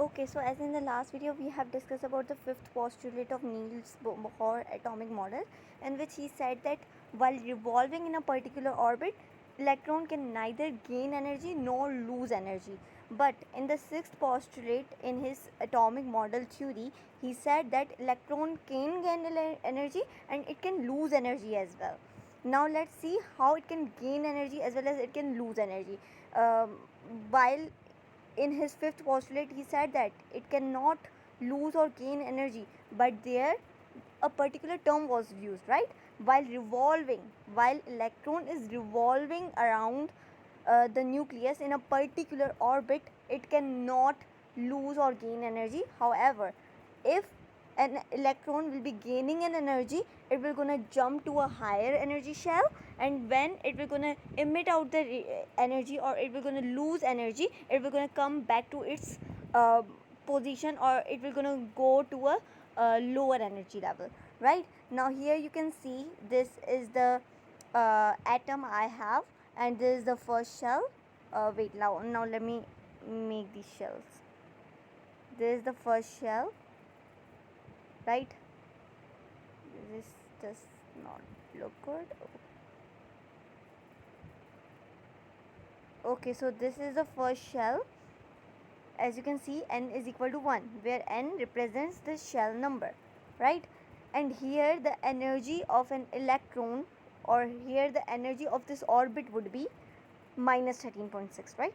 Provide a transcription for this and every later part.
Okay, so as in the last video we have discussed about the fifth postulate of Niels Bohr atomic model, in which he said that while revolving in a particular orbit, electron can neither gain energy nor lose energy. But in the sixth postulate in his atomic model theory, he said that electron can gain energy and it can lose energy as well. Now let's see how it can gain energy as well as it can lose energy. While in his fifth postulate he said that it cannot lose or gain energy, but there a particular term was used, right? While electron is revolving around the nucleus in a particular orbit, it cannot lose or gain energy. However, if an electron will be gaining an energy, it will gonna jump to a higher energy shell, and when it will gonna emit out the energy, or it will gonna lose energy, it will gonna come back to its position, or it will gonna go to a lower energy level. Right now here you can see this is the atom I have, and this is the first shell. Wait, now let me make these shells. This is the first shell, right? This does not look good. Okay, so this is the first shell. As you can see, n is equal to 1, where n represents the shell number, right? And here the energy of an electron, or here the energy of this orbit would be minus 13.6, right?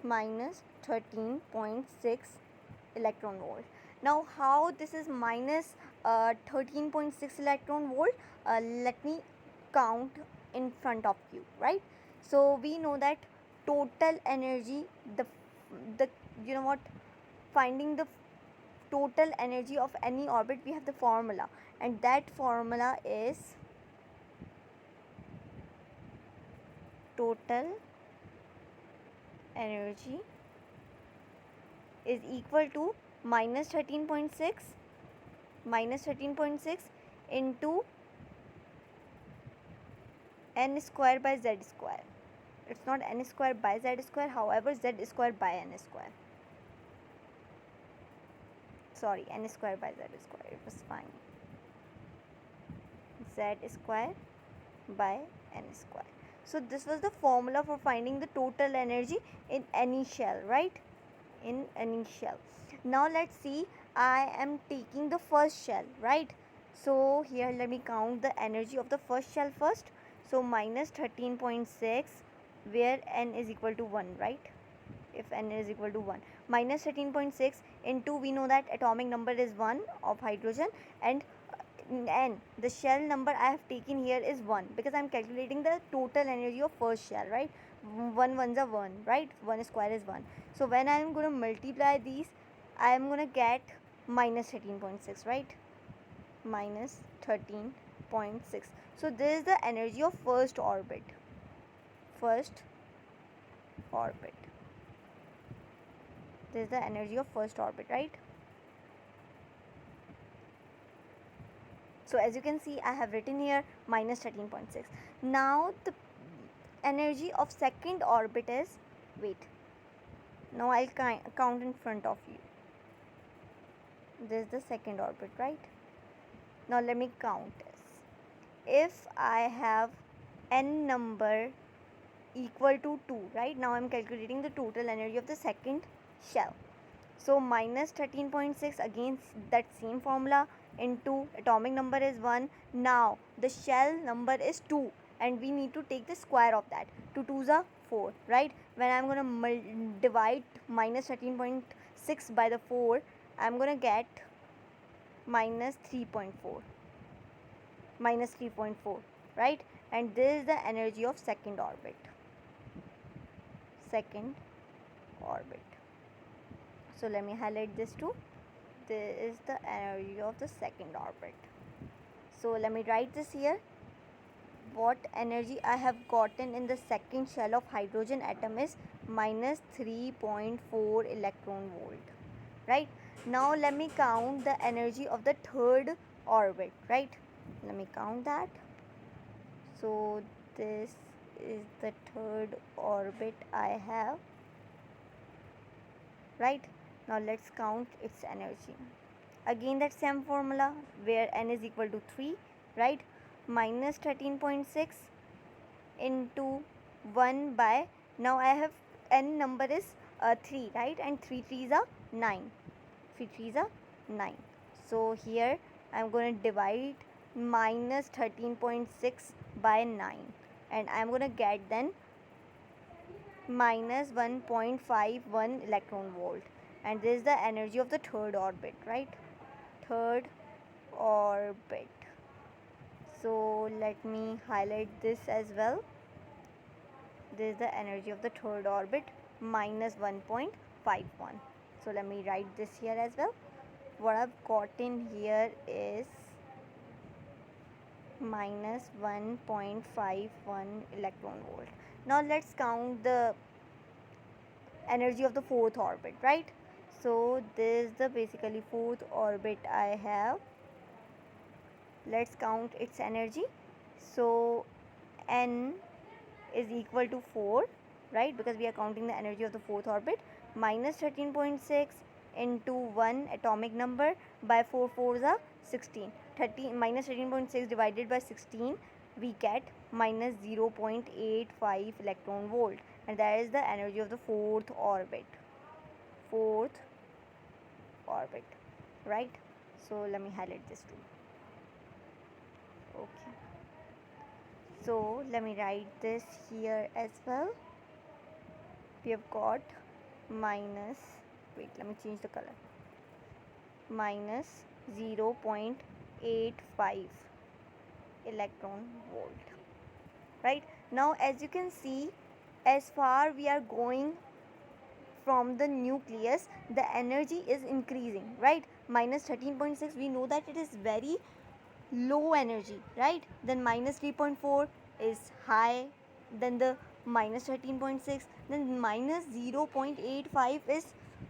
Minus 13.6 electron volt. Now how this is minus 13.6 electron volt, let me count in front of you, right? So we know that total energy, the you know what, finding the total energy of any orbit, we have the formula, and that formula is total energy is equal to minus 13.6 into n square by z square. It's not n square by z square, however z square by n square. Sorry, n square by z square, it was fine. Z square by n square. So this was the formula for finding the total energy in any shell, right? In any shell. Now let's see, I am taking the first shell, right? So here let me count the energy of the first shell first. So minus 13.6, where n is equal to 1, right? If n is equal to 1, minus 13.6 into, we know that atomic number is 1 of hydrogen, and n, the shell number I have taken here is 1, because I am calculating the total energy of first shell, right? 1 ones are 1, right? 1 square is 1. So when I am going to multiply these, I am going to get minus 13.6, right? Minus 13.6. So this is the energy of first orbit. This is the energy of first orbit, right? So as you can see, I have written here minus 13.6. Now the energy of second orbit is, wait, now I'll count in front of you. This is the second orbit, right? Now let me count this. If I have n number equal to 2, right? Now I'm calculating the total energy of the second shell. So minus 13.6, again that same formula, into atomic number is 1. Now the shell number is 2, and we need to take the square of that. 2 2s are 4, right? When I'm going to divide minus 13.6 by the 4, I'm going to get minus 3.4, right? And this is the energy of second orbit. So let me highlight this too. This is the energy of the second orbit. So let me write this here. What energy I have gotten in the second shell of hydrogen atom is minus 3.4 electron volt, right? Now let me count the energy of the third orbit, right? Let me count that. So this is the third orbit I have. right? Now let's count its energy. Again that same formula where n is equal to 3, right? Minus 13.6 into 1 by, now I have n number is 3, right? And 3 3s are 9. 3 3s are 9. So here I am going to divide minus 13.6 by 9, and I am going to get then minus 1.51 electron volt, and this is the energy of the third orbit, right? Third orbit. So let me highlight this as well. This is the energy of the third orbit, minus 1.51. So let me write this here as well. What I've gotten here is minus 1.51 electron volt. Now let's count the energy of the fourth orbit, right? So this is the basically fourth orbit I have. Let's count its energy. So n is equal to 4, right? Because we are counting the energy of the fourth orbit. Minus 13.6 into 1 atomic number by 4 4s are 16. Minus 13.6 divided by 16, we get minus 0.85 electron volt, and that is the energy of the fourth orbit. Fourth orbit, right? So let me highlight this too. Okay. So let me write this here as well. We have got minus, wait, let me change the color, minus 0.85 electron volt, right? Now as you can see, as far we are going from the nucleus, the energy is increasing, right? Minus 13.6, we know that it is very low energy, right? Then minus 3.4 is high, then the minus 13.6, then minus 0.85 is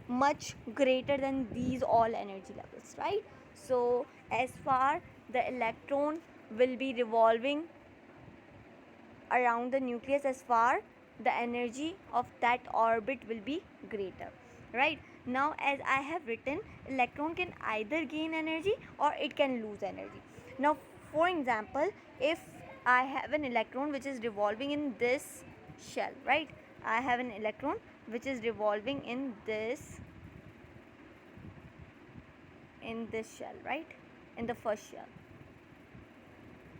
much greater than these all energy levels, right? So as far the electron will be revolving around the nucleus, as far the energy of that orbit will be greater, right? Now as I have written, electron can either gain energy or it can lose energy. Now for example, if I have an electron which is revolving in this shell, right? I have an electron which is revolving in this shell, right? In the first shell.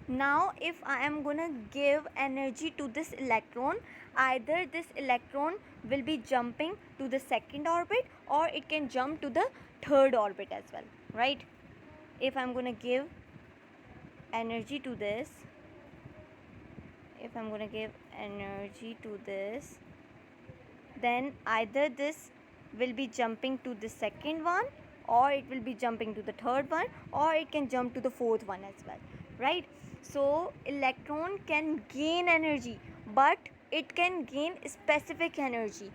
Now if I am gonna give energy to this electron, either this electron will be jumping to the second orbit or it can jump to the third orbit as well, right? If I'm gonna give energy to this, then either this will be jumping to the second one, or it will be jumping to the third one, or it can jump to the fourth one as well, right? So electron can gain energy, but it can gain specific energy.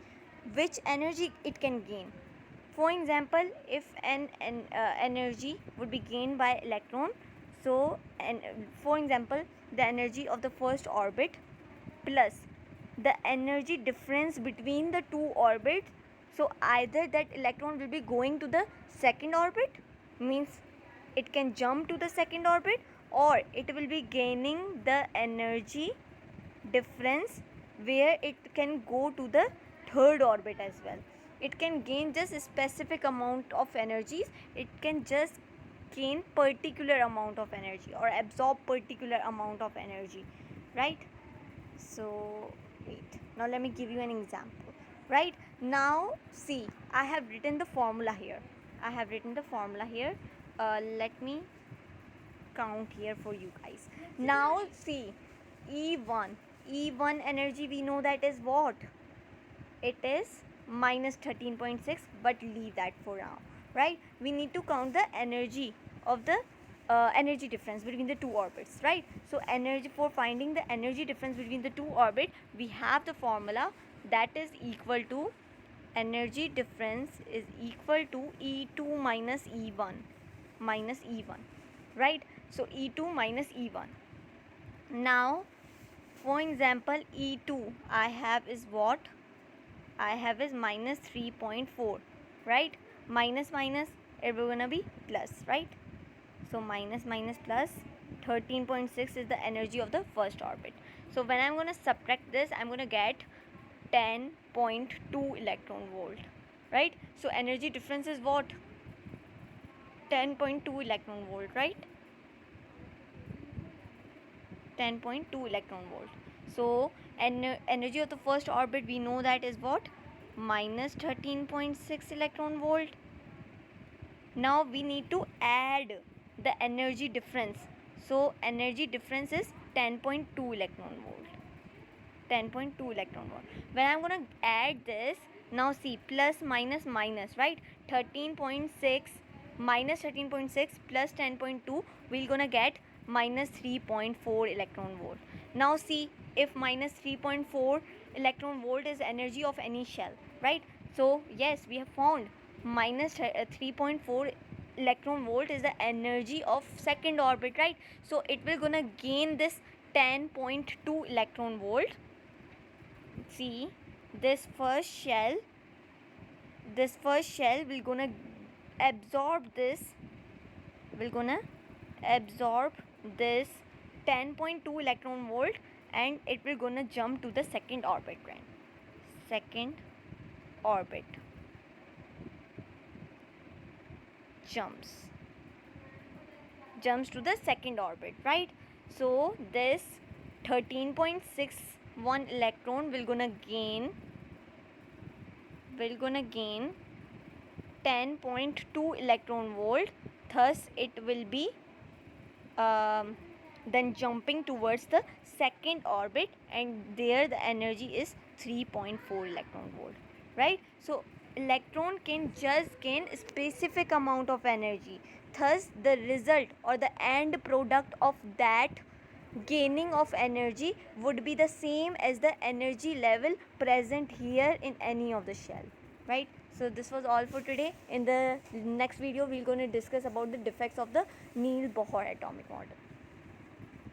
Which energy it can gain? For example, if an energy would be gained by electron, so for example, the energy of the first orbit plus the energy difference between the two orbits, so either that electron will be going to the second orbit, means it can jump to the second orbit, or it will be gaining the energy difference where it can go to the third orbit as well. It can gain just a specific amount of energies, it can just gain particular amount of energy or absorb particular amount of energy, right? So wait, now let me give you an example, right? Now see, I have written the formula here. Let me count here for you guys. Now see, E1 energy, we know that is what? It is minus 13.6, but leave that for now, right? We need to count the energy of the energy difference between the two orbits, right? So energy, for finding the energy difference between the two orbits, we have the formula that is equal to, energy difference is equal to E2 minus E1, right? So E2 minus E1. Now for example, E2 I have is what? I have is minus 3.4, right? Minus minus, it will gonna be plus, right? So minus minus plus, 13.6 is the energy of the first orbit. So when I'm gonna subtract this, I'm gonna get 10.2 electron volt, right? So energy difference is what? 10.2 electron volt, right? 10.2 electron volt. So energy of the first orbit, we know that is what? Minus 13.6 electron volt. Now we need to add the energy difference. So energy difference is 10.2 electron volt. 10.2 electron volt. When I'm gonna add this, now see, plus minus minus, right? 13.6 minus 13.6 plus 10.2, we're gonna get minus 3.4 electron volt. Now see, if minus 3.4 electron volt is energy of any shell, right? So yes, we have found minus 3.4 electron volt is the energy of second orbit, right? So it will gonna gain this 10.2 electron volt. See, this first shell will gonna absorb this, 10.2 electron volt, and it will gonna jump to the second orbit, right? Second orbit jumps to the second orbit, right? So this 13.61 electron will gonna gain 10.2 electron volt. Thus it will be then jumping towards the second orbit, and there the energy is 3.4 electron volt, right? So electron can just gain a specific amount of energy. Thus the result or the end product of that gaining of energy would be the same as the energy level present here in any of the shell, right? So this was all for today. In the next video, we're going to discuss about the defects of the Niels Bohr atomic model.